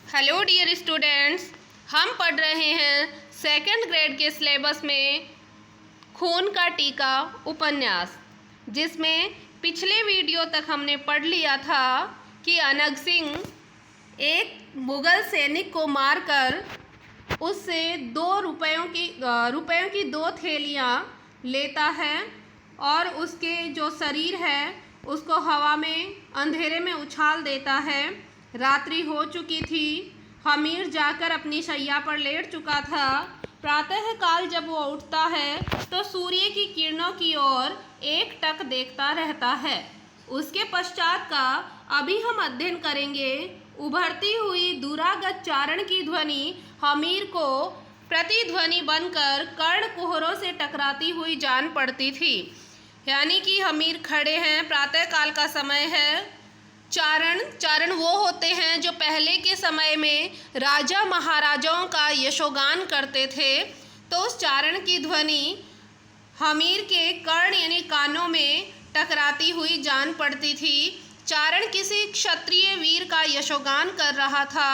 Hello dear students, हम पढ़ रहे हैं सेकंड ग्रेड के सिलेबस में खून का टीका उपन्यास, जिसमें पिछले वीडियो तक हमने पढ़ लिया था कि अनग सिंह एक मुग़ल सैनिक को मारकर उससे रुपयों की 2 थैलियाँ लेता है और उसके जो शरीर है उसको हवा में अंधेरे में उछाल देता है। रात्रि हो चुकी थी। हमीर जाकर अपनी शैया पर लेट चुका था। प्रातः काल जब वो उठता है तो सूर्य की किरणों की ओर एकटक देखता रहता है। उसके पश्चात का अभी हम अध्ययन करेंगे। उभरती हुई दुरागत चारण की ध्वनि हमीर को प्रतिध्वनि बनकर कर्ण कुहरों से टकराती हुई जान पड़ती थी। यानी कि हमीर खड़े हैं, प्रातः काल का समय है। चारण वो होते हैं जो पहले के समय में राजा महाराजाओं का यशोगान करते थे। तो उस चारण की ध्वनि हमीर के कर्ण यानी कानों में टकराती हुई जान पड़ती थी। चारण किसी क्षत्रिय वीर का यशोगान कर रहा था।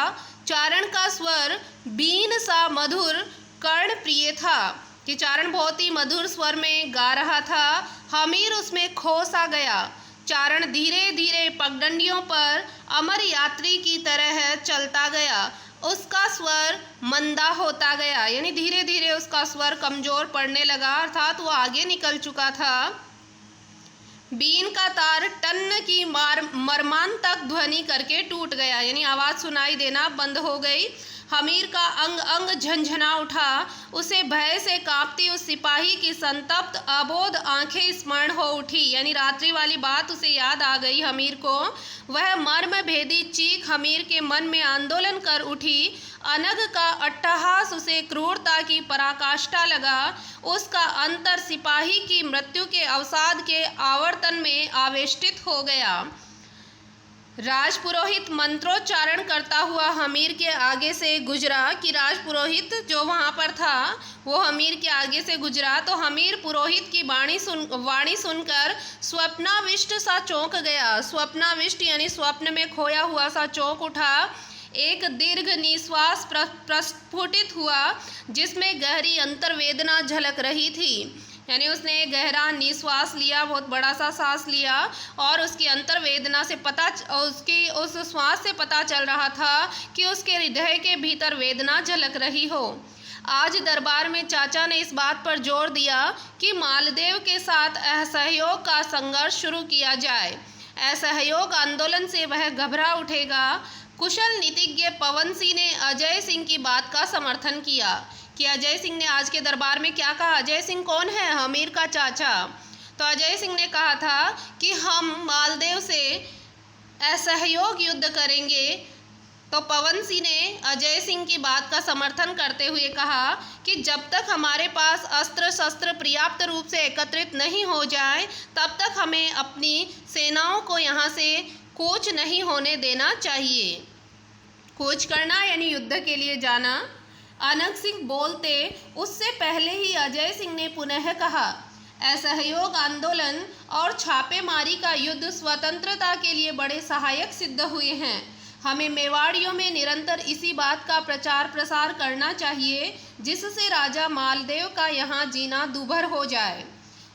चारण का स्वर बीन सा मधुर कर्ण प्रिय था कि चारण बहुत ही मधुर स्वर में गा रहा था। हमीर उसमें खो सा गया। चारण धीरे धीरे पगडंडियों पर अमर यात्री की तरह चलता गया। उसका स्वर मंदा होता गया, यानी धीरे धीरे उसका स्वर कमज़ोर पड़ने लगा, अर्थात वो आगे निकल चुका था। बीन का तार टन की मर्मांतक ध्वनि करके टूट गया, यानी आवाज़ सुनाई देना बंद हो गई। हमीर का अंग अंग झंझना उठा। उसे भय से कांपती उस सिपाही की संतप्त अबोध आंखें स्मरण हो उठी, यानी रात्रि वाली बात उसे याद आ गई हमीर को। वह मर्म भेदी चीख हमीर के मन में आंदोलन कर उठी। अनग का अट्टहास उसे क्रूरता की पराकाष्ठा लगा। उसका अंतर सिपाही की मृत्यु के अवसाद के आवर्तन में आवेष्टित हो गया। राजपुरोहित मंत्रोच्चारण करता हुआ हमीर के आगे से गुजरा कि राजपुरोहित जो वहाँ पर था वो हमीर के आगे से गुजरा तो हमीर पुरोहित की वाणी सुनकर स्वप्नाविष्ट सा चौंक गया। स्वप्नाविष्ट यानी स्वप्न में खोया हुआ सा चौंक उठा। एक दीर्घ निश्वास प्रस्फुटित हुआ जिसमें गहरी अंतर्वेदना झलक रही थी, यानी उसने गहरा निश्वास लिया, बहुत बड़ा सा सांस लिया और उसकी अंतर्वेदना से उसकी उस श्वास से पता चल रहा था कि उसके हृदय के भीतर वेदना झलक रही हो। आज दरबार में चाचा ने इस बात पर जोर दिया कि मालदेव के साथ असहयोग का संघर्ष शुरू किया जाए। असहयोग आंदोलन से वह घबरा उठेगा। कुशल नीतिज्ञ पवन सिंह ने अजय सिंह की बात का समर्थन किया कि अजय सिंह ने आज के दरबार में क्या कहा। अजय सिंह कौन है? हमीर का चाचा। तो अजय सिंह ने कहा था कि हम मालदेव से असहयोग युद्ध करेंगे। तो पवन सिंह ने अजय सिंह की बात का समर्थन करते हुए कहा कि जब तक हमारे पास अस्त्र शस्त्र पर्याप्त रूप से एकत्रित नहीं हो जाए तब तक हमें अपनी सेनाओं को यहाँ से कूच नहीं होने देना चाहिए। कूच करना यानी युद्ध के लिए जाना। अनग सिंह बोलते उससे पहले ही अजय सिंह ने पुनः कहा, असहयोग आंदोलन और छापेमारी का युद्ध स्वतंत्रता के लिए बड़े सहायक सिद्ध हुए हैं। हमें मेवाड़ियों में निरंतर इसी बात का प्रचार प्रसार करना चाहिए जिससे राजा मालदेव का यहाँ जीना दूभर हो जाए।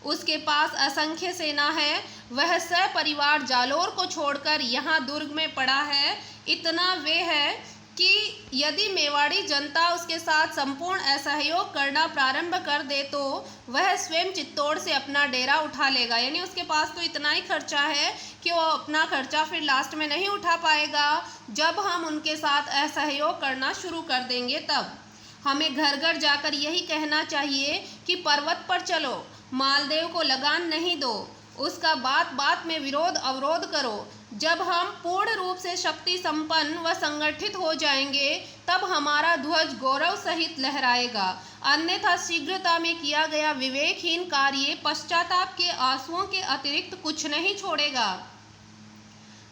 उसके पास असंख्य सेना है। वह सपरिवार जालोर को छोड़कर यहाँ दुर्ग में पड़ा है। इतना वे है कि यदि मेवाड़ी जनता उसके साथ संपूर्ण असहयोग करना प्रारंभ कर दे तो वह स्वयं चित्तौड़ से अपना डेरा उठा लेगा, यानी उसके पास तो इतना ही खर्चा है कि वो अपना खर्चा फिर लास्ट में नहीं उठा पाएगा। जब हम उनके साथ असहयोग करना शुरू कर देंगे तब हमें घर घर जाकर यही कहना चाहिए कि पर्वत पर चलो, मालदेव को लगान नहीं दो, उसका बात बात में विरोध अवरोध करो। जब हम पूर्ण रूप से शक्ति संपन्न व संगठित हो जाएंगे तब हमारा ध्वज गौरव सहित लहराएगा, अन्यथा शीघ्रता में किया गया विवेकहीन कार्य पश्चाताप के आंसुओं के अतिरिक्त कुछ नहीं छोड़ेगा।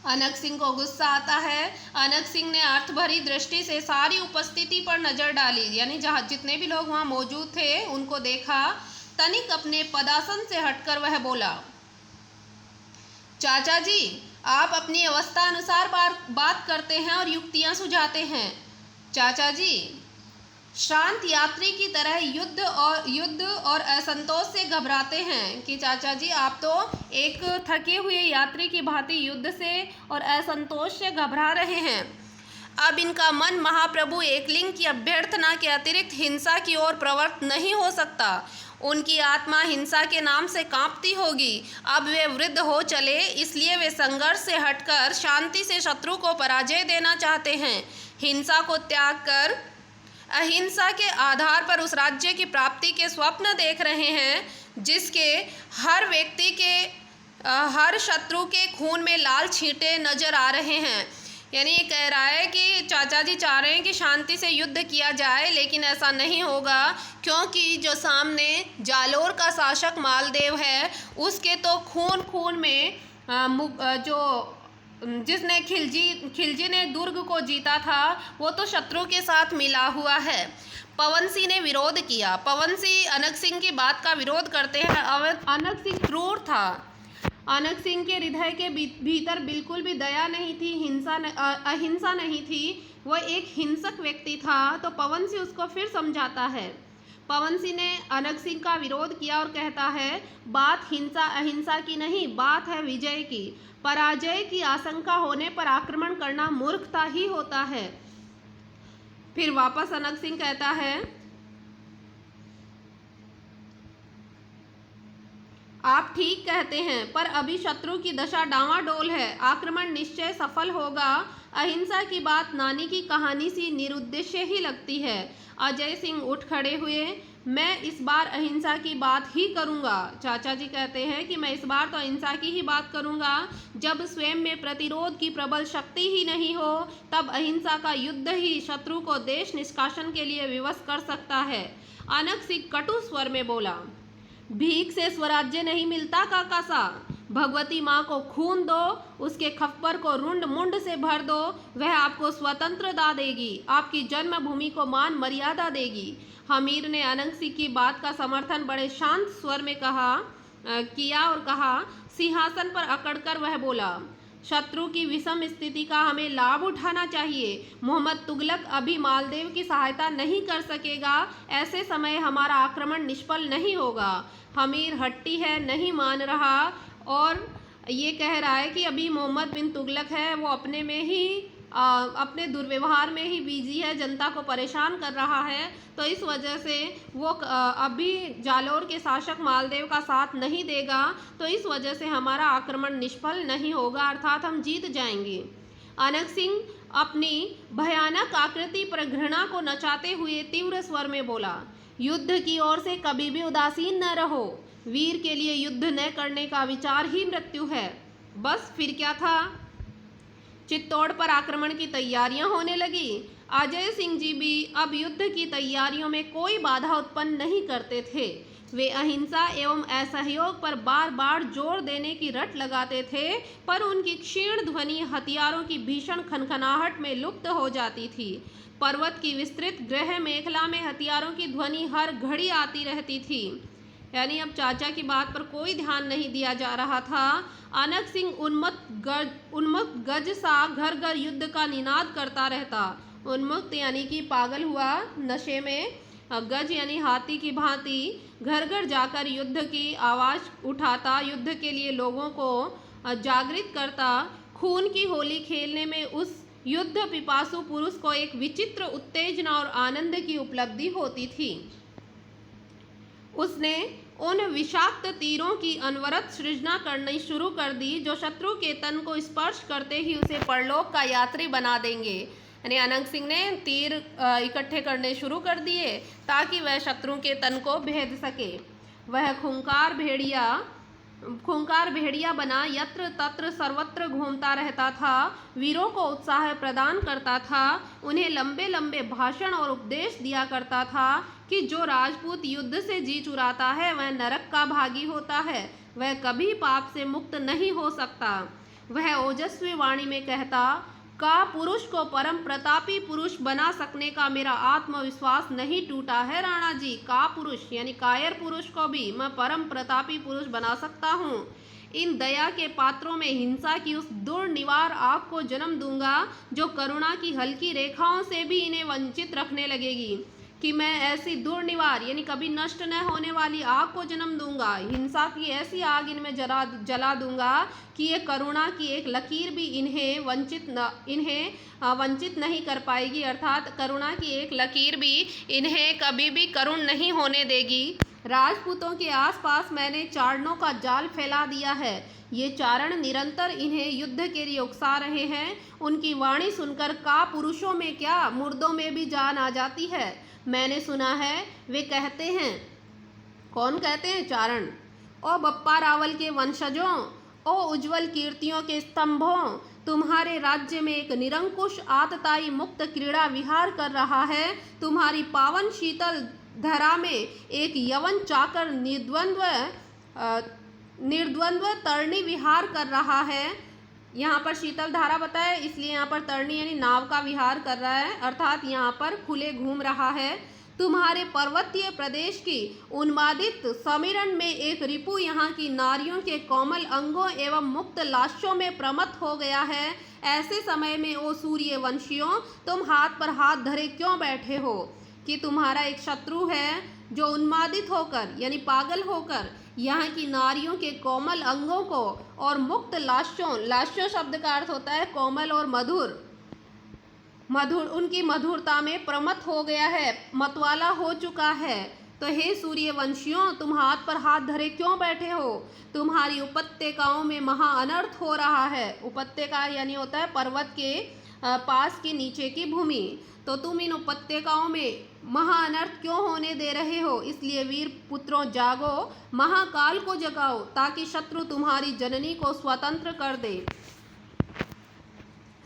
अनग सिंह को गुस्सा आता है। अनग सिंह ने अर्थ भरी दृष्टि से सारी उपस्थिति पर नजर डाली, यानी जहाँ जितने भी लोग वहाँ मौजूद थे उनको देखा। तनिक अपने पदासन से हटकर वह बोला, चाचा जी आप अपनी अवस्था अनुसार बात करते हैं और युक्तियां सुझाते हैं। चाचा जी, शांत यात्री की तरह युद्ध और असंतोष से घबराते हैं कि चाचा जी आप तो एक थके हुए यात्री की भांति युद्ध से और असंतोष से घबरा रहे हैं। अब इनका मन महाप्रभु एकलिंग की अभ्यर्थना के अतिरिक्त हिंसा की ओर प्रवृत्त नहीं हो सकता। उनकी आत्मा हिंसा के नाम से कांपती होगी। अब वे वृद्ध हो चले, इसलिए वे संघर्ष से हटकर शांति से शत्रु को पराजय देना चाहते हैं। हिंसा को त्याग कर अहिंसा के आधार पर उस राज्य की प्राप्ति के स्वप्न देख रहे हैं जिसके हर व्यक्ति के हर शत्रु के खून में लाल छींटे नजर आ रहे हैं। यानी ये कह रहा है कि चाचा जी चाह रहे हैं कि शांति से युद्ध किया जाए, लेकिन ऐसा नहीं होगा क्योंकि जो सामने जालोर का शासक मालदेव है उसके तो खून खून में जिसने खिलजी ने दुर्ग को जीता था वो तो शत्रु के साथ मिला हुआ है। पवन सिंह ने विरोध किया। पवन सिंह अनक सिंह की बात का विरोध करते हैं। अनक सिंह क्रूर था। अनक सिंह के हृदय के भीतर बिल्कुल भी दया नहीं थी, अहिंसा नहीं थी। वह एक हिंसक व्यक्ति था। तो पवन सिंह उसको फिर समझाता है। पवन सिंह ने अनक सिंह का विरोध किया और कहता है, बात हिंसा अहिंसा की नहीं, बात है विजय की। पराजय की आशंका होने पर आक्रमण करना मूर्खता ही होता है। फिर वापस अनक सिंह कहता है, आप ठीक कहते हैं, पर अभी शत्रु की दशा डांवाडोल है। आक्रमण निश्चय सफल होगा। अहिंसा की बात नानी की कहानी सी निरुद्देश्य ही लगती है। अजय सिंह उठ खड़े हुए। मैं इस बार अहिंसा की बात ही करूंगा। चाचा जी कहते हैं कि मैं इस बार तो अहिंसा की ही बात करूंगा। जब स्वयं में प्रतिरोध की प्रबल शक्ति ही नहीं हो तब अहिंसा का युद्ध ही शत्रु को देश निष्कासन के लिए विवश कर सकता है। अनक सिंह कटु स्वर में बोला, भीख से स्वराज्य नहीं मिलता काकासा। भगवती माँ को खून दो, उसके खप्पर को रुंड मुंड से भर दो, वह आपको स्वतंत्रता देगी, आपकी जन्मभूमि को मान मर्यादा देगी। हमीर ने अनक सिंह की बात का समर्थन बड़े शांत स्वर में किया और कहा, सिंहासन पर अकड़कर वह बोला, शत्रु की विषम स्थिति का हमें लाभ उठाना चाहिए। मोहम्मद तुगलक अभी मालदेव की सहायता नहीं कर सकेगा। ऐसे समय हमारा आक्रमण निष्फल नहीं होगा। हमीर हट्टी है, नहीं मान रहा और ये कह रहा है कि अभी मोहम्मद बिन तुगलक है वो अपने में ही अपने दुर्व्यवहार में ही बिजी है, जनता को परेशान कर रहा है। तो इस वजह से वो अभी जालोर के शासक मालदेव का साथ नहीं देगा। तो इस वजह से हमारा आक्रमण निष्फल नहीं होगा, अर्थात हम जीत जाएंगे। अनक सिंह अपनी भयानक आकृति पर घृणा को नचाते हुए तीव्र स्वर में बोला, युद्ध की ओर से कभी भी उदासीन न रहो। वीर के लिए युद्ध न करने का विचार ही मृत्यु है। बस फिर क्या था। चित्तौड़ पर आक्रमण की तैयारियां होने लगी। अजय सिंह जी भी अब युद्ध की तैयारियों में कोई बाधा उत्पन्न नहीं करते थे। वे अहिंसा एवं असहयोग पर बार बार जोर देने की रट लगाते थे, पर उनकी क्षीण ध्वनि हथियारों की भीषण खनखनाहट में लुप्त हो जाती थी। पर्वत की विस्तृत गृह मेखला में हथियारों की ध्वनि हर घड़ी आती रहती थी। यानी अब चाचा की बात पर कोई ध्यान नहीं दिया जा रहा था। अनक सिंह उन्मत्त गज सा घर घर युद्ध का निनाद करता रहता। उन्मुक्त यानी कि पागल हुआ, नशे में, गज यानी हाथी की भांति घर घर जाकर युद्ध की आवाज़ उठाता, युद्ध के लिए लोगों को जागृत करता। खून की होली खेलने में उस युद्ध पिपासु पुरुष को एक विचित्र उत्तेजना और आनंद की उपलब्धि होती थी। उसने उन विषाक्त तीरों की अनवरत सृजना करनी शुरू कर दी जो शत्रु के तन को स्पर्श करते ही उसे परलोक का यात्री बना देंगे। यानी अनक सिंह ने तीर इकट्ठे करने शुरू कर दिए ताकि वह शत्रु के तन को भेद सके। वह खूंखार भेड़िया बना यत्र तत्र सर्वत्र घूमता रहता था, वीरों को उत्साह प्रदान करता था, उन्हें लंबे लंबे भाषण और उपदेश दिया करता था कि जो राजपूत युद्ध से जी चुराता है वह नरक का भागी होता है, वह कभी पाप से मुक्त नहीं हो सकता। वह ओजस्वी वाणी में कहता, का पुरुष को परम प्रतापी पुरुष बना सकने का मेरा आत्मविश्वास नहीं टूटा है राणा जी। का पुरुष यानी कायर पुरुष को भी मैं परम प्रतापी पुरुष बना सकता हूँ। इन दया के पात्रों में हिंसा की उस दुर्निवार आग को जन्म दूंगा जो करुणा की हल्की रेखाओं से भी इन्हें वंचित रखने लगेगी। कि मैं ऐसी दुर्निवार यानी कभी नष्ट न होने वाली आग को जन्म दूंगा, हिंसा की ऐसी आग इनमें जला दूंगा कि ये करुणा की एक लकीर भी इन्हें वंचित नहीं कर पाएगी, अर्थात करुणा की एक लकीर भी इन्हें कभी भी करुण नहीं होने देगी। राजपूतों के आसपास मैंने चारणों का जाल फैला दिया है। ये चारण निरंतर इन्हें युद्ध के लिए उकसा रहे हैं। उनकी वाणी सुनकर पुरुषों में क्या मुर्दों में भी जान आ जाती है। मैंने सुना है वे कहते हैं, कौन कहते हैं? चारण। ओ बप्पा रावल के वंशजों, ओ उज्जवल कीर्तियों के स्तंभों, तुम्हारे राज्य में एक निरंकुश आतताई मुक्त क्रीड़ा विहार कर रहा है। तुम्हारी पावन शीतल धरा में एक यवन चाकर निर्द्वंद्व तरणी विहार कर रहा है। यहाँ पर शीतल धारा बताया, इसलिए यहाँ पर तरणी यानी नाव का विहार कर रहा है, अर्थात यहाँ पर खुले घूम रहा है। तुम्हारे पर्वतीय प्रदेश की उन्मादित समीरण में एक रिपु यहाँ की नारियों के कोमल अंगों एवं मुक्त लाशों में प्रमत्त हो गया है। ऐसे समय में ओ सूर्य वंशियों, तुम हाथ पर हाथ धरे क्यों बैठे हो? कि तुम्हारा एक शत्रु है जो उन्मादित होकर यानी पागल होकर यहाँ की नारियों के कोमल अंगों को और मुक्त लाशों शब्द का अर्थ होता है कोमल और मधुर, उनकी मधुरता में प्रमत्त हो गया है, मतवाला हो चुका है। तो हे सूर्यवंशियों, तुम हाथ पर हाथ धरे क्यों बैठे हो? तुम्हारी उपत्यकाओं में महा अनर्थ हो रहा है। उपत्यका यानी होता है पर्वत के पास की नीचे की भूमि। तो तुम इन उपत्यकाओं में महा अनर्थ क्यों होने दे रहे हो? इसलिए वीर पुत्रों जागो, महाकाल को जगाओ, ताकि शत्रु तुम्हारी जननी को स्वतंत्र कर दे।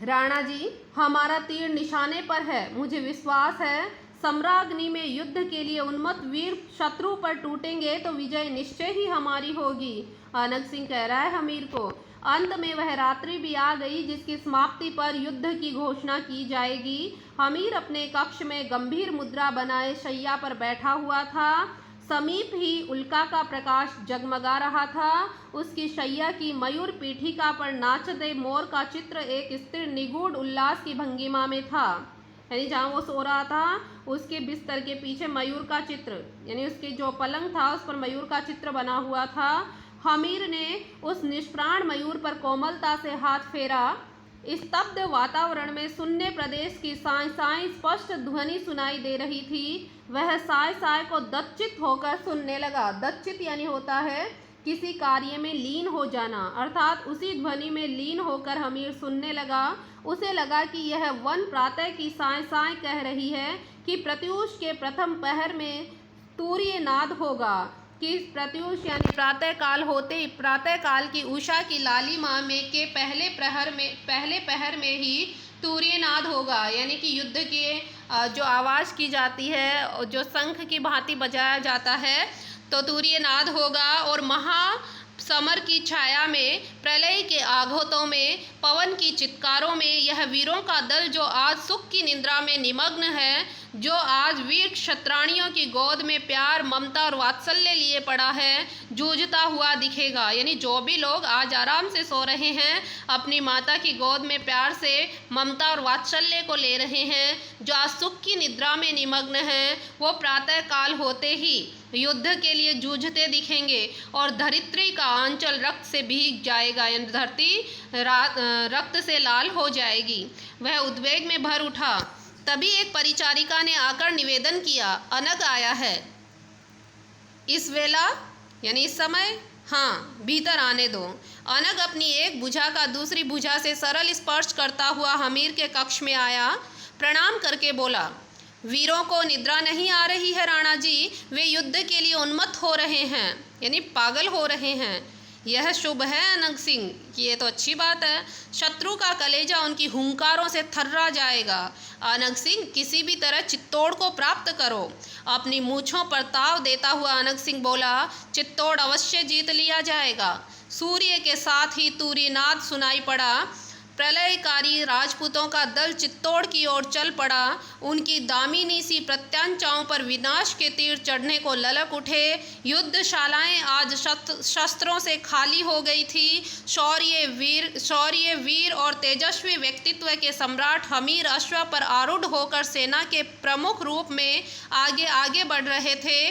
राणा जी, हमारा तीर निशाने पर है। मुझे विश्वास है सम्राग्नि में युद्ध के लिए उन्मत्त वीर शत्रु पर टूटेंगे तो विजय निश्चय ही हमारी होगी। अनंग सिंह कह रहा है हमीर को। अंत में वह रात्रि भी आ गई जिसकी समाप्ति पर युद्ध की घोषणा की जाएगी। हमीर अपने कक्ष में गंभीर मुद्रा बनाए शैया पर बैठा हुआ था। समीप ही उल्का का प्रकाश जगमगा रहा था। उसकी शैया की मयूर पीठिका पर नाचते मोर का चित्र एक स्थिर निगूढ़ उल्लास की भंगिमा में था। यानी जहाँ वो सो रहा था उसके बिस्तर के पीछे मयूर का चित्र, यानी उसके जो पलंग था उस पर मयूर का चित्र बना हुआ था। हमीर ने उस निष्प्राण मयूर पर कोमलता से हाथ फेरा। स्तब्ध वातावरण में शून्य प्रदेश की साय साय स्पष्ट ध्वनि सुनाई दे रही थी। वह साय साय को दच्चित होकर सुनने लगा। दच्चित यानी होता है किसी कार्य में लीन हो जाना, अर्थात उसी ध्वनि में लीन होकर हमीर सुनने लगा। उसे लगा कि यह वन प्रातः की साय साय कह रही है कि प्रत्यूष के प्रथम पहर में तूर्य नाद होगा। कि प्रत्यूष यानी प्रातः काल होते ही प्रातः काल की उषा की लालिमा में के पहले पहर में ही तूर्यनाद होगा। यानी कि युद्ध के जो आवाज़ की जाती है, जो शंख की भांति बजाया जाता है, तो तूर्यनाद होगा। और समर की छाया में, प्रलय के आघातों में, पवन की चित्कारों में यह वीरों का दल जो आज सुख की निद्रा में निमग्न है, जो आज वीर क्षत्राणियों की गोद में प्यार, ममता और वात्सल्य लिए पड़ा है, जूझता हुआ दिखेगा। यानी जो भी लोग आज आराम से सो रहे हैं, अपनी माता की गोद में प्यार से ममता और वात्सल्य को ले रहे हैं, जो आज सुख की निद्रा में निमग्न हैं, वो प्रातः काल होते ही युद्ध के लिए जूझते दिखेंगे और धरित्री का आंचल रक्त से भीग जाएगा। यानी धरती रक्त से लाल हो जाएगी। वह उद्वेग में भर उठा। तभी एक परिचारिका ने आकर निवेदन किया, अनग आया है। इस वेला यानी इस समय, हाँ, भीतर आने दो। अनग अपनी एक भुजा का दूसरी भुजा से सरल स्पर्श करता हुआ हमीर के कक्ष में आया। प्रणाम करके बोला, वीरों को निद्रा नहीं आ रही है राणा जी, वे युद्ध के लिए उन्मत्त हो रहे हैं, यानी पागल हो रहे हैं। यह शुभ है अनंग सिंह, ये तो अच्छी बात है। शत्रु का कलेजा उनकी हुंकारों से थर्रा जाएगा। अनंग सिंह, किसी भी तरह चित्तौड़ को प्राप्त करो। अपनी मूँछों पर ताव देता हुआ अनंग सिंह बोला, चित्तौड़ अवश्य जीत लिया जाएगा। सूर्य के साथ ही तूर्यनाद सुनाई पड़ा। प्रलयकारी राजपूतों का दल चित्तौड़ की ओर चल पड़ा। उनकी दामिनी सी प्रत्यांचाओं पर विनाश के तीर चढ़ने को ललक उठे। युद्धशालाएं आज शस्त्रों से खाली हो गई थी। शौर्य वीर और तेजस्वी व्यक्तित्व के सम्राट हमीर अश्व पर आरूढ़ होकर सेना के प्रमुख रूप में आगे आगे बढ़ रहे थे।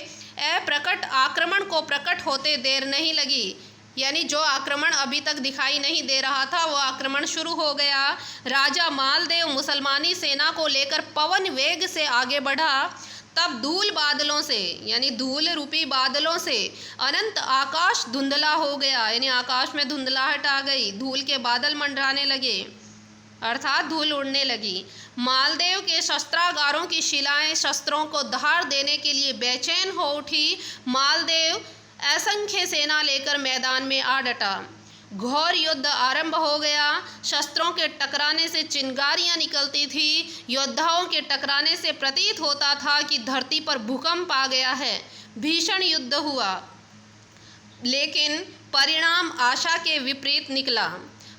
अप्रकट आक्रमण को प्रकट होते देर नहीं लगी, यानी जो आक्रमण अभी तक दिखाई नहीं दे रहा था वो आक्रमण शुरू हो गया। राजा मालदेव मुसलमानी सेना को लेकर पवन वेग से आगे बढ़ा। तब धूल बादलों से, यानी धूल रूपी बादलों से अनंत आकाश धुंधला हो गया, यानी आकाश में धुंधलाहट आ गई, धूल के बादल मंडराने लगे, अर्थात धूल उड़ने लगी। मालदेव के शस्त्रागारों की शिलाएं शस्त्रों को धार देने के लिए बेचैन हो उठी। मालदेव असंख्य सेना लेकर मैदान में आ डटा। घोर युद्ध आरंभ हो गया। शस्त्रों के टकराने से चिंगारियां निकलती थी। योद्धाओं के टकराने से प्रतीत होता था कि धरती पर भूकंप आ गया है। भीषण युद्ध हुआ, लेकिन परिणाम आशा के विपरीत निकला।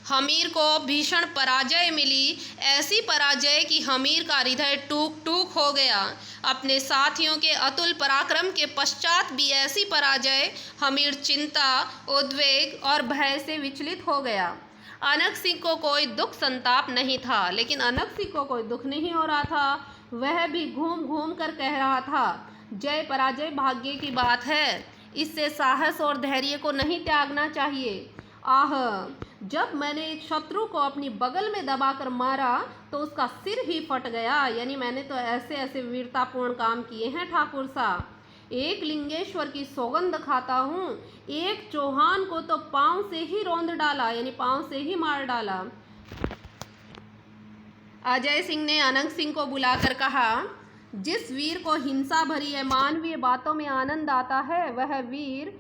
हमीर को भीषण पराजय मिली, ऐसी पराजय कि हमीर का हृदय टूक टूक हो गया। अपने साथियों के अतुल पराक्रम के पश्चात भी ऐसी पराजय, हमीर चिंता, उद्वेग और भय से विचलित हो गया। अनक सिंह को कोई दुख संताप नहीं था, लेकिन अनक सिंह को कोई दुख नहीं हो रहा था। वह भी घूम घूम कर कह रहा था, जय पराजय भाग्य की बात है, इससे साहस और धैर्य को नहीं त्यागना चाहिए। आह, जब मैंने एक शत्रु को अपनी बगल में दबाकर मारा तो उसका सिर ही फट गया, यानी मैंने तो ऐसे ऐसे वीरतापूर्ण काम किए हैं ठाकुर साहब। एक लिंगेश्वर की सौगंध खाता हूँ, एक चौहान को तो पांव से ही रौंद डाला, यानी पांव से ही मार डाला। अजय सिंह ने अनंत सिंह को बुलाकर कहा, जिस वीर को हिंसा भरी अमानवीय बातों में आनंद आता है, वह वीर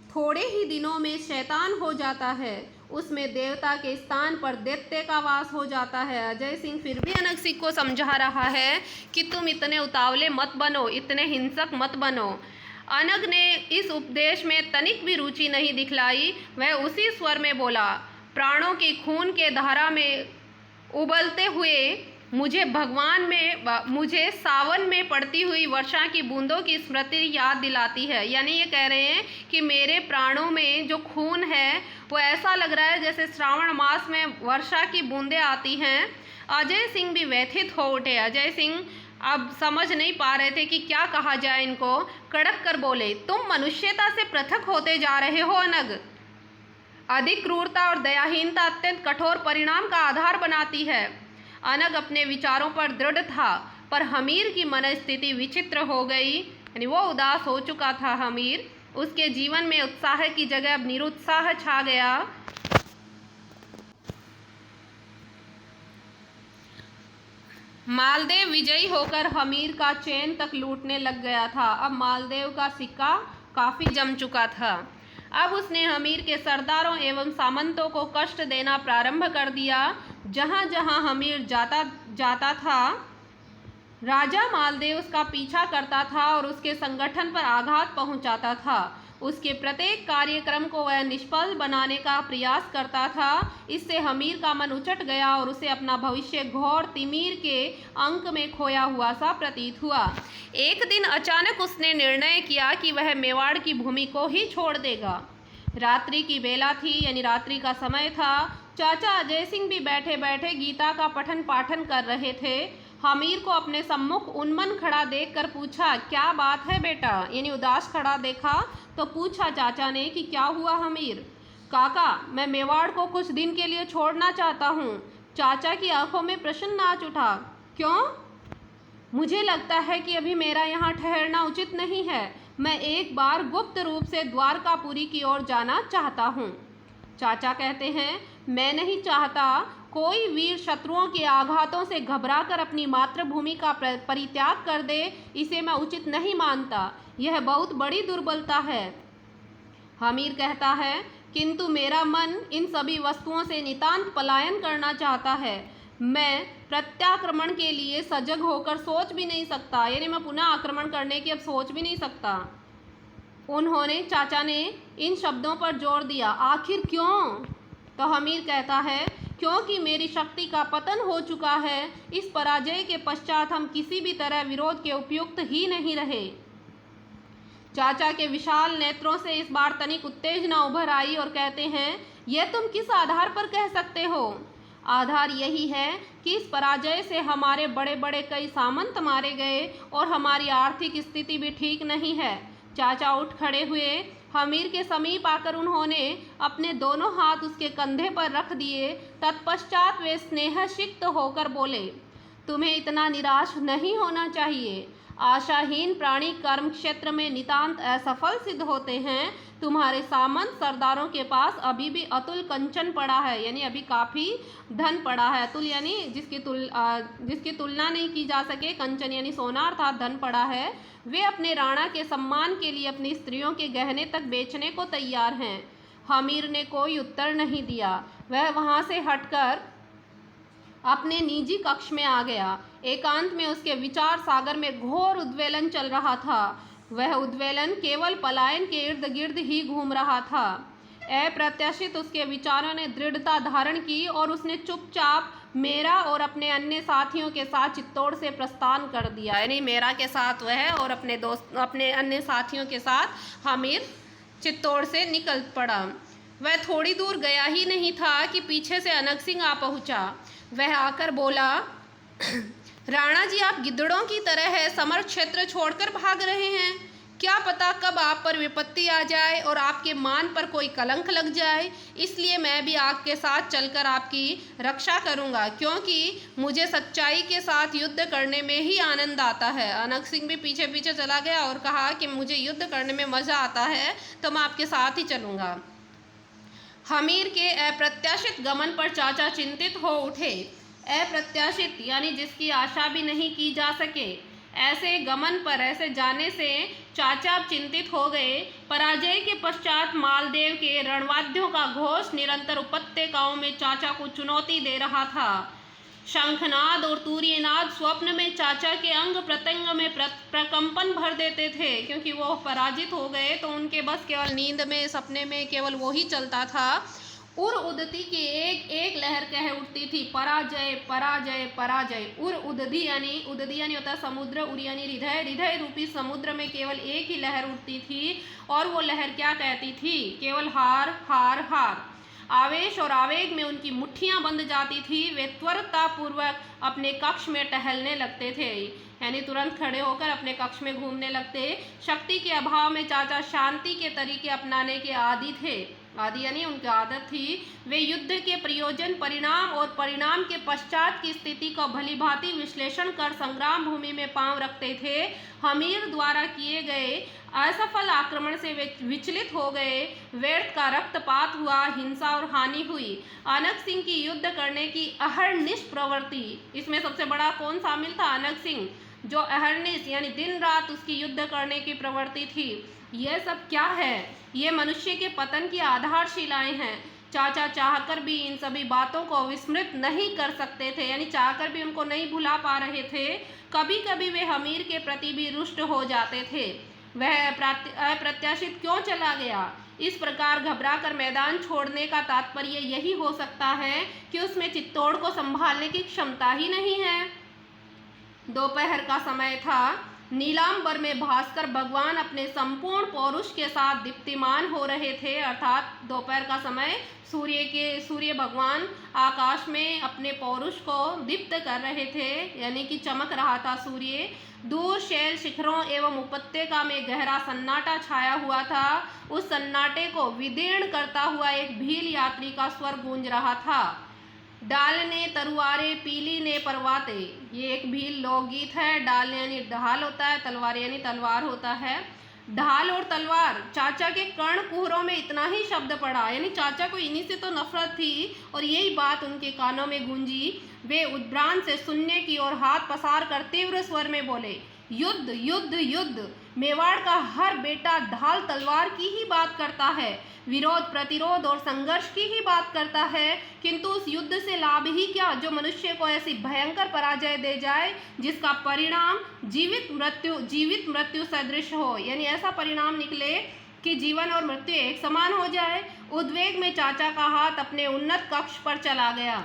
थोड़े ही दिनों में शैतान हो जाता है। उसमें देवता के स्थान पर दैत्य का वास हो जाता है। अजय सिंह फिर भी अनक सिंह को समझा रहा है कि तुम इतने उतावले मत बनो, इतने हिंसक मत बनो। अनग ने इस उपदेश में तनिक भी रुचि नहीं दिखलाई। वह उसी स्वर में बोला, प्राणों की खून के धारा में उबलते हुए मुझे सावन में पड़ती हुई वर्षा की बूंदों की स्मृति याद दिलाती है। यानी ये कह रहे हैं कि मेरे प्राणों में जो खून है वो ऐसा लग रहा है जैसे श्रावण मास में वर्षा की बूंदें आती हैं। अजय सिंह भी व्यथित हो उठे। अजय सिंह अब समझ नहीं पा रहे थे कि क्या कहा जाए इनको। कड़क कर बोले, तुम मनुष्यता से पृथक होते जा रहे हो अनग। अधिक क्रूरता और दयाहीनता अत्यंत कठोर परिणाम का आधार बनाती है। अनग अपने विचारों पर दृढ़ था, पर हमीर की मनस्थिति विचित्र हो गई, यानी वो उदास हो चुका था हमीर। उसके जीवन में उत्साह की जगह अब निरुत्साह छा गया। मालदेव विजयी होकर हमीर का चैन तक लूटने लग गया था। अब मालदेव का सिक्का काफी जम चुका था। अब उसने हमीर के सरदारों एवं सामंतों को कष्ट देना प्रारंभ कर दिया। जहाँ जहाँ हमीर जाता था, राजा मालदेव उसका पीछा करता था और उसके संगठन पर आघात पहुँचाता था। उसके प्रत्येक कार्यक्रम को वह निष्फल बनाने का प्रयास करता था। इससे हमीर का मन उचट गया और उसे अपना भविष्य घोर तिमिर के अंक में खोया हुआ सा प्रतीत हुआ। एक दिन अचानक उसने निर्णय किया कि वह मेवाड़ की भूमि को ही छोड़ देगा। रात्रि की बेला थी, यानी रात्रि का समय था। चाचा अजय सिंह भी बैठे बैठे गीता का पठन पाठन कर रहे थे। हमीर को अपने सम्मुख उन्मन खड़ा देखकर पूछा, क्या बात है बेटा? यानी उदास खड़ा देखा तो पूछा चाचा ने कि क्या हुआ हमीर? काका, मैं मेवाड़ को कुछ दिन के लिए छोड़ना चाहता हूँ। चाचा की आंखों में प्रश्न नाच उठा। क्यों? मुझे लगता है कि अभी मेरा यहाँ ठहरना उचित नहीं है। मैं एक बार गुप्त रूप से द्वारकापुरी की ओर जाना चाहता हूँ। चाचा कहते हैं, मैं नहीं चाहता कोई वीर शत्रुओं के आघातों से घबराकर अपनी मातृभूमि का परित्याग कर दे। इसे मैं उचित नहीं मानता। यह बहुत बड़ी दुर्बलता है। हमीर कहता है, किंतु मेरा मन इन सभी वस्तुओं से नितांत पलायन करना चाहता है। मैं प्रत्याक्रमण के लिए सजग होकर सोच भी नहीं सकता, यानी मैं पुनः आक्रमण करने की अब सोच भी नहीं सकता। चाचा ने इन शब्दों पर जोर दिया। आखिर क्यों? तो हमीर कहता है, क्योंकि मेरी शक्ति का पतन हो चुका है। इस पराजय के पश्चात हम किसी भी तरह विरोध के उपयुक्त ही नहीं रहे। चाचा के विशाल नेत्रों से इस बार तनिक उत्तेजना उभर आई और कहते हैं, यह तुम किस आधार पर कह सकते हो? आधार यही है कि इस पराजय से हमारे बड़े बड़े कई सामंत मारे गए और हमारी आर्थिक स्थिति भी ठीक नहीं है। चाचा उठ खड़े हुए। हमीर के समीप आकर उन्होंने अपने दोनों हाथ उसके कंधे पर रख दिए। तत्पश्चात वे स्नेहसिक्त होकर बोले, तुम्हें इतना निराश नहीं होना चाहिए। आशाहीन प्राणी कर्म क्षेत्र में नितांत असफल सिद्ध होते हैं। तुम्हारे सामंत सरदारों के पास अभी भी अतुल कंचन पड़ा है, यानी अभी काफ़ी धन पड़ा है। अतुल यानी जिसकी तुलना नहीं की जा सके, कंचन यानी सोना अर्थात धन पड़ा है। वे अपने राणा के सम्मान के लिए अपनी स्त्रियों के गहने तक बेचने को तैयार हैं। हमीर ने कोई उत्तर नहीं दिया। वह वहाँ से हटकर अपने निजी कक्ष में आ गया। एकांत में उसके विचार सागर में घोर उद्वेलन चल रहा था। वह उद्वेलन केवल पलायन के इर्द गिर्द ही घूम रहा था। अप्रत्याशित उसके विचारों ने दृढ़ता धारण की और उसने चुपचाप मेरा और अपने अन्य साथियों के साथ चित्तौड़ से प्रस्थान कर दिया। यानी मेरा के साथ वह और अपने अन्य साथियों के साथ हमीर चित्तौड़ से निकल पड़ा। वह थोड़ी दूर गया ही नहीं था कि पीछे से अनग सिंह आ पहुंचा। वह आकर बोला, राणा जी, आप गिद्धड़ों की तरह है समर क्षेत्र छोड़कर भाग रहे हैं। क्या पता कब आप पर विपत्ति आ जाए और आपके मान पर कोई कलंक लग जाए। इसलिए मैं भी आपके साथ चलकर आपकी रक्षा करूंगा, क्योंकि मुझे सच्चाई के साथ युद्ध करने में ही आनंद आता है। अनग सिंह भी पीछे पीछे चला गया और कहा कि मुझे युद्ध करने में मज़ा आता है, तो मैं आपके साथ ही चलूँगा। हमीर के अप्रत्याशित गमन पर चाचा चिंतित हो उठे। अप्रत्याशित यानी जिसकी आशा भी नहीं की जा सके। ऐसे गमन पर, ऐसे जाने से चाचा अब चिंतित हो गए। पराजय के पश्चात मालदेव के रणवाद्यों का घोष निरंतर उपत्यकाओं में चाचा को चुनौती दे रहा था। शंखनाद और तूर्यनाद स्वप्न में चाचा के अंग प्रत्यंग में प्रकंपन भर देते थे, क्योंकि वो पराजित हो गए तो उनके बस केवल नींद में, सपने में केवल वो ही चलता था। उर उदती की एक एक लहर कह उठती थी, पराजय पराजय पराजय। उर उदती यानी होता है समुद्र, उर यानी हृदय, हृदय रूपी समुद्र में केवल एक ही लहर उठती थी। और वो लहर क्या कहती थी? केवल हार हार हार। आवेश और आवेग में उनकी मुट्ठियां बंध जाती थी। वे त्वरतापूर्वक अपने कक्ष में टहलने लगते थे, यानी तुरंत खड़े होकर अपने कक्ष में घूमने लगते। शक्ति के अभाव में चाचा शांति के तरीके अपनाने के आदी थे। आदि यानी उनकी आदत थी। वे युद्ध के प्रयोजन, परिणाम और परिणाम के पश्चात की स्थिति का भलीभांति विश्लेषण कर संग्राम भूमि में पांव रखते थे। हमीर द्वारा किए गए असफल आक्रमण से वे विचलित हो गए। व्यर्थ का रक्तपात हुआ, हिंसा और हानि हुई। अनग सिंह की युद्ध करने की अहर्निश प्रवृत्ति, इसमें सबसे बड़ा कौन शामिल था? अनग सिंह, जो अहर्निश यानी दिन रात उसकी युद्ध करने की प्रवृत्ति थी। यह सब क्या है? ये मनुष्य के पतन की आधारशिलाएं हैं। चाचा चाहकर भी इन सभी बातों को विस्मृत नहीं कर सकते थे, यानी चाहकर भी उनको नहीं भुला पा रहे थे। कभी कभी वे हमीर के प्रति भी रुष्ट हो जाते थे। वह अप्रत्याशित क्यों चला गया? इस प्रकार घबराकर मैदान छोड़ने का तात्पर्य यही हो सकता है कि उसमें चित्तौड़ को संभालने की क्षमता ही नहीं है। दोपहर का समय था। नीलांबर में भास्कर भगवान अपने संपूर्ण पौरुष के साथ दीप्तिमान हो रहे थे, अर्थात दोपहर का समय सूर्य भगवान आकाश में अपने पौरुष को दीप्त कर रहे थे, यानी कि चमक रहा था सूर्य। दूर शैल शिखरों एवं उपत्यका में गहरा सन्नाटा छाया हुआ था। उस सन्नाटे को विदीर्ण करता हुआ एक भील यात्री का स्वर गूंज रहा था। डाल ने तरुआरे पीली ने परवाते, ये एक भील लोकगीत है। डाल यानी ढाल होता है, तलवार यानी तलवार होता है। ढाल और तलवार, चाचा के कर्ण कुहरों में इतना ही शब्द पड़ा, यानी चाचा को इन्हीं से तो नफरत थी और यही बात उनके कानों में गूंजी। वे उद्भ्रांत से शून्य की ओर हाथ पसार कर तीव्र स्वर में बोले, युद्ध युद्ध युद्ध। मेवाड़ का हर बेटा ढाल तलवार की ही बात करता है, विरोध प्रतिरोध और संघर्ष की ही बात करता है, किंतु उस युद्ध से लाभ ही क्या जो मनुष्य को ऐसी भयंकर पराजय दे जाए जिसका परिणाम जीवित मृत्यु सदृश हो, यानी ऐसा परिणाम निकले कि जीवन और मृत्यु एक समान हो जाए। उद्वेग में चाचा का हाथ अपने उन्नत कक्ष पर चला गया।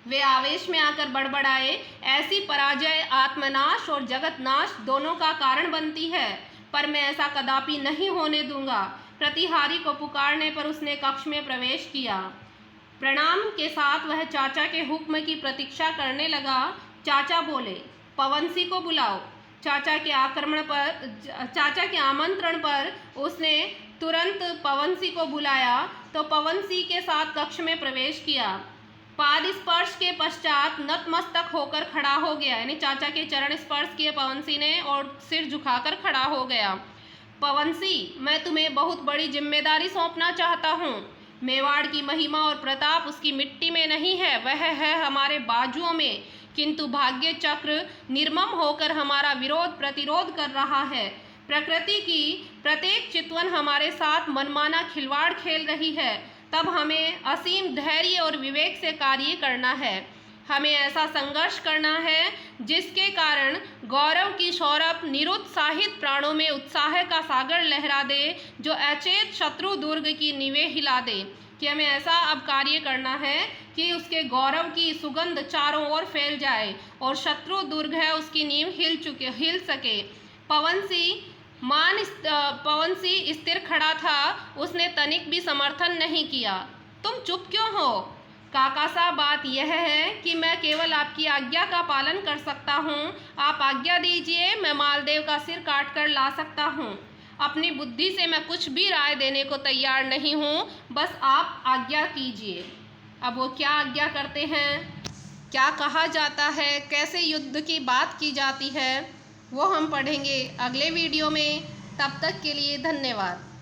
वे आवेश में आकर बड़बड़ाए, ऐसी पराजय आत्मनाश और जगतनाश दोनों का कारण बनती है, पर मैं ऐसा कदापि नहीं होने दूंगा। प्रतिहारी को पुकारने पर उसने कक्ष में प्रवेश किया। प्रणाम के साथ वह चाचा के हुक्म की प्रतीक्षा करने लगा। चाचा बोले, पवनसी को बुलाओ। चाचा के आमंत्रण पर उसने तुरंत पवनसी को बुलाया तो पवनसी के साथ कक्ष में प्रवेश किया। पाद स्पर्श के पश्चात नतमस्तक होकर खड़ा हो गया, यानी चाचा के चरण स्पर्श किए पवनसी ने और सिर झुकाकर खड़ा हो गया। पवनसी, मैं तुम्हें बहुत बड़ी जिम्मेदारी सौंपना चाहता हूँ। मेवाड़ की महिमा और प्रताप उसकी मिट्टी में नहीं है, वह है हमारे बाजुओं में। किंतु भाग्य चक्र निर्मम होकर हमारा विरोध प्रतिरोध कर रहा है। प्रकृति की प्रत्येक चितवन हमारे साथ मनमाना खिलवाड़ खेल रही है। तब हमें असीम धैर्य और विवेक से कार्य करना है। हमें ऐसा संघर्ष करना है जिसके कारण गौरव की सौरभ निरुत्साहित प्राणों में उत्साह का सागर लहरा दे, जो अचेत शत्रु दुर्ग की नींवें हिला दे। कि हमें ऐसा अब कार्य करना है कि उसके गौरव की सुगंध चारों ओर फैल जाए और शत्रु दुर्ग है उसकी नींव हिल सके। पवनसी स्थिर खड़ा था, उसने तनिक भी समर्थन नहीं किया। तुम चुप क्यों हो? काका साहब, बात यह है कि मैं केवल आपकी आज्ञा का पालन कर सकता हूँ। आप आज्ञा दीजिए, मैं मालदेव का सिर काट कर ला सकता हूँ। अपनी बुद्धि से मैं कुछ भी राय देने को तैयार नहीं हूँ, बस आप आज्ञा कीजिए। अब वो क्या आज्ञा करते हैं, क्या कहा जाता है, कैसे युद्ध की बात की जाती है, वो हम पढ़ेंगे अगले वीडियो में। तब तक के लिए धन्यवाद।